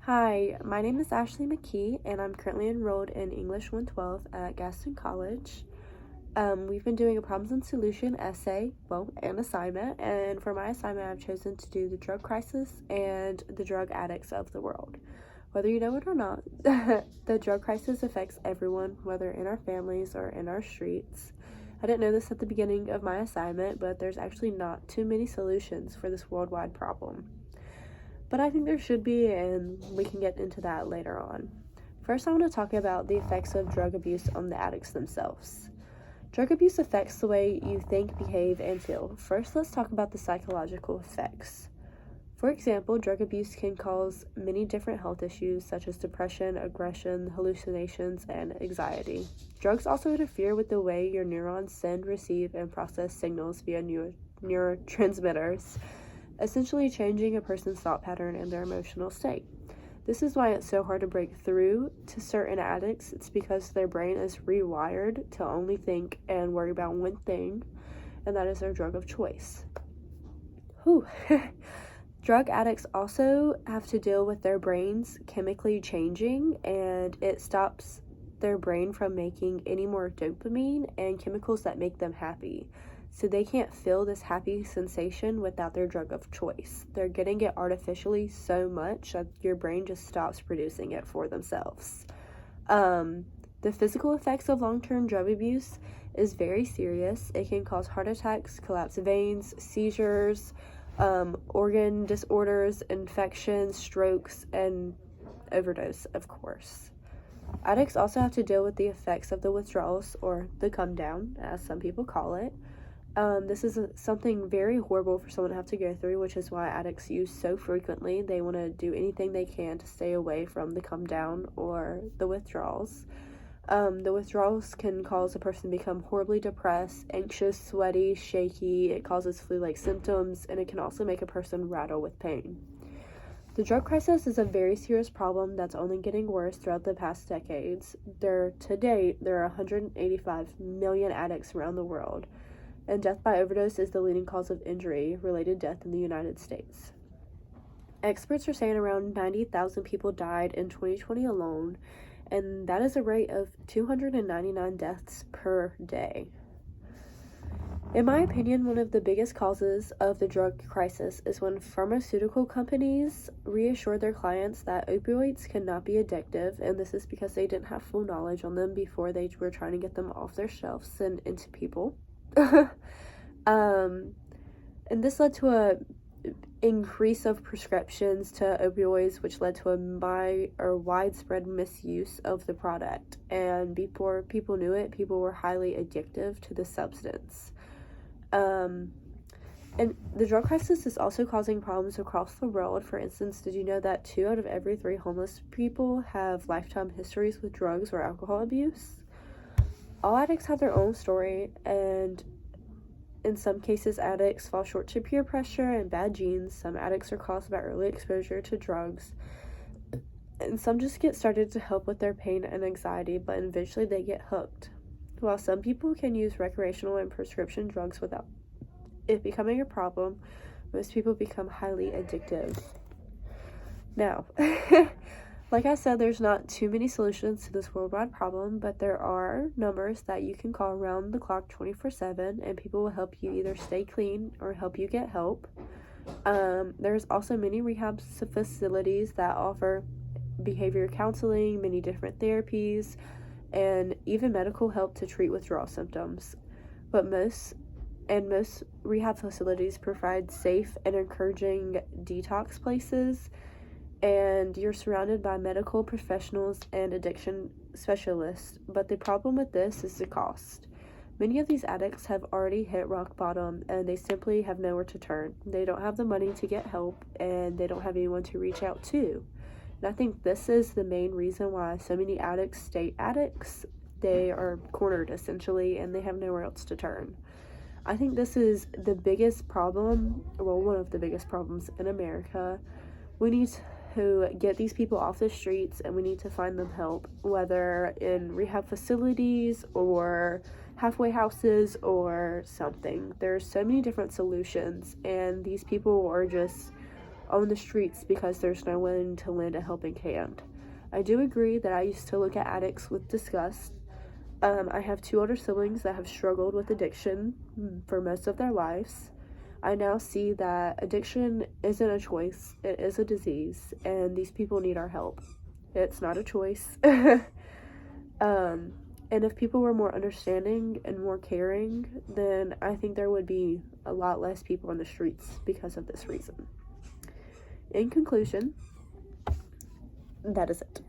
Hi, my name is Ashley McKee, and I'm currently enrolled in English 112 at Gaston College. We've been doing a problems and solution essay, an assignment, and for my assignment, I've chosen to do the drug crisis and the drug addicts of the world. Whether you know it or not, the drug crisis affects everyone, whether in our families or in our streets. I didn't know this at the beginning of my assignment, but there's actually not too many solutions for this worldwide problem. But I think there should be, and we can get into that later on. First, I want to talk about the effects of drug abuse on the addicts themselves. Drug abuse affects the way you think, behave, and feel. First, let's talk about the psychological effects. For example, drug abuse can cause many different health issues such as depression, aggression, hallucinations, and anxiety. Drugs also interfere with the way your neurons send, receive, and process signals via neurotransmitters, essentially changing a person's thought pattern and their emotional state. This is why it's so hard to break through to certain addicts. It's because their brain is rewired to only think and worry about one thing, and that is their drug of choice. Drug addicts also have to deal with their brains chemically changing, and it stops their brain from making any more dopamine and chemicals that make them happy. So they can't feel this happy sensation without their drug of choice. They're getting it artificially so much that your brain just stops producing it for themselves. The physical effects of long-term drug abuse is very serious. It can cause heart attacks, collapsed veins, seizures, organ disorders, infections, strokes, and overdose, of course. Addicts also have to deal with the effects of the withdrawals, or the come down, as some people call it. This is something very horrible for someone to have to go through, which is why addicts use so frequently. They want to do anything they can to stay away from the come down or the withdrawals. The withdrawals can cause a person to become horribly depressed, anxious, sweaty, shaky. It causes flu-like symptoms, and it can also make a person rattle with pain. The drug crisis is a very serious problem that's only getting worse throughout the past decades. To date, there are 185 million addicts around the world, and death by overdose is the leading cause of injury-related death in the United States. Experts are saying around 90,000 people died in 2020 alone, and that is a rate of 299 deaths per day. In my opinion, one of the biggest causes of the drug crisis is when pharmaceutical companies reassure their clients that opioids cannot be addictive, and this is because they didn't have full knowledge on them before they were trying to get them off their shelves and into people. And this led to a increase of prescriptions to opioids, which led to a widespread misuse of the product. And before people knew it, people were highly addictive to the substance. And the drug crisis is also causing problems across the world. For instance, did you know that 2 out of every 3 homeless people have lifetime histories with drugs or alcohol abuse? All addicts have their own story, and in some cases, addicts fall short to peer pressure and bad genes. Some addicts are caused by early exposure to drugs, and some just get started to help with their pain and anxiety, but eventually they get hooked. While some people can use recreational and prescription drugs without it becoming a problem, most people become highly addictive. Now, like I said, there's not too many solutions to this worldwide problem, but there are numbers that you can call around the clock 24/7, and people will help you either stay clean or help you get help. There's also many rehab facilities that offer behavior counseling, many different therapies, and even medical help to treat withdrawal symptoms. But most rehab facilities provide safe and encouraging detox places, and you're surrounded by medical professionals and addiction specialists. But the problem with this is the cost. Many of these addicts have already hit rock bottom, and they simply have nowhere to turn. They don't have the money to get help, and they don't have anyone to reach out to. And I think this is the main reason why so many addicts stay addicts. They are cornered, essentially, and they have nowhere else to turn. I think this is the biggest problem, one of the biggest problems in America. We need to get these people off the streets, and we need to find them help, whether in rehab facilities or halfway houses or something. There's so many different solutions, and these people are just on the streets because there's no one to lend a helping hand. I do agree that I used to look at addicts with disgust. I have 2 older siblings that have struggled with addiction for most of their lives. I now see that addiction isn't a choice, it is a disease, and these people need our help. It's not a choice. And if people were more understanding and more caring, then I think there would be a lot less people on the streets because of this reason. In conclusion, that is it.